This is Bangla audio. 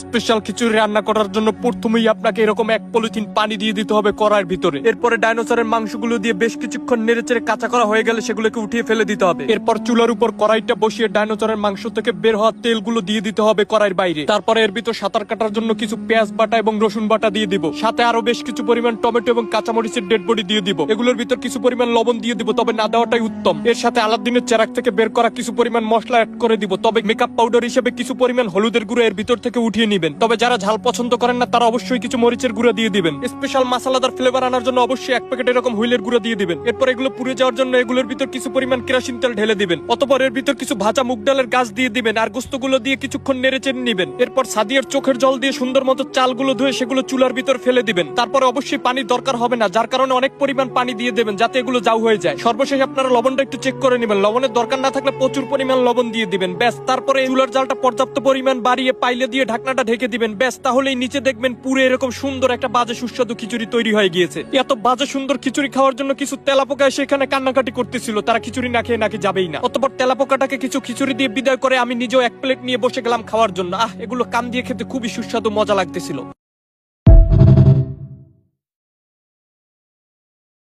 স্পেশাল খিচুড়ি রান্না করার জন্য প্রথমেই আপনাকে এরকম এক পলিথিন পানি দিয়ে দিতে হবে কড়াইয়ের ভিতরে। এরপরে ডাইনোসরের মাংসগুলো দিয়ে বেশ কিছুক্ষণ নেড়েচেড়ে কাঁচা করা হয়ে গেলে সেগুলোকে উঠিয়ে ফেলে দিতে হবে। এরপর চুলার উপর কড়াইটা বসিয়ে ডাইনোসরের মাংস থেকে বের হওয়া তেলগুলো দিয়ে দিতে হবে কড়াইয়ের বাইরে। তারপরে এর ভিতর সাঁতার কাটার জন্য কিছু পেঁয়াজ বাটা এবং রসুন বাটা দিয়ে দিব, সাথে আরো বেশ কিছু পরিমাণ টমেটো এবং কাঁচামরিচের ডেড বডি দিয়ে দিব। এগুলোর ভিতর কিছু পরিমাণ লবণ দিয়ে দিব, তবে না দেওয়াটাই উত্তম। এর সাথে আলাদিনের চেরাক থেকে বের করা কিছু পরিমাণ মশলা অ্যাড করে দিব, তবে মেকআপ পাউডার হিসেবে কিছু পরিমাণ হলুদের গুঁড়ো এর ভিতর থেকে উঠিয়ে নিবেন। তবে যারা ঝাল পছন্দ করেন না তারা অবশ্যই কিছু মরিচের গুঁড়া দিয়ে দিবেন। স্পেশাল মশলাদার ফ্লেভার আনার জন্য অবশ্যই এক প্যাকেট এরকম হুইলের গুঁড়া দিয়ে দিবেন। এরপর এগুলো পুড়ে যাওয়ার জন্য এগুলোর ভিতর কিছু পরিমাণ কেরোসিন তেল ঢেলে দিবেন। অতঃপর এর ভিতর কিছু ভাজা মুগ ডালের গাছ দিয়ে দিবেন আর গোস্তগুলো দিয়ে কিছুক্ষণ নেড়েচেড়ে নিবেন। এরপর সাদিয়ার চোখের জল দিয়ে সুন্দর মতো চালগুলো ধুয়ে সেগুলো চুলার ভিতর ফেলে দিবেন। তারপরে অবশ্যই পানির দরকার হবে না, যার কারণে অনেক পরিমাণ পানি দিয়ে দেবেন যাতে এগুলো জাউ হয়ে যায়। সর্বশেষ আপনারা লবণটা একটু চেক করে নেবেন, লবণের দরকার না থাকলে প্রচুর পরিমাণ লবণ দিয়ে দিবেন। ব্যাস, তারপরে চুলার জালটা পর্যাপ্ত পরিমাণ বাড়িয়ে পাইলে দিয়ে ঢাকনাটা ঢেকে দিবেন। ব্যাস, তাহলেই নিচে দেখবেন পুরো এরকম সুন্দর একটা বাজে সুস্বাদু খিচুড়ি তৈরি হয়ে গিয়েছে। এত বাজে সুন্দর খিচুড়ি খাওয়ার জন্য কিছু তেলাপোকা এসে এখানে কান্নাকাটি করতেছিল, তারা খিচুড়ি না খেয়ে নাকি যাবেই না। অতঃপর তেলাপোকাটাকে কিছু খিচুড়ি দিয়ে বিদায় করে আমি নিজেও এক প্লেট নিয়ে বসে গেলাম খাওয়ার জন্য। এগুলো কান দিয়ে খেতে খুবই সুস্বাদু মজা লাগতেছিল।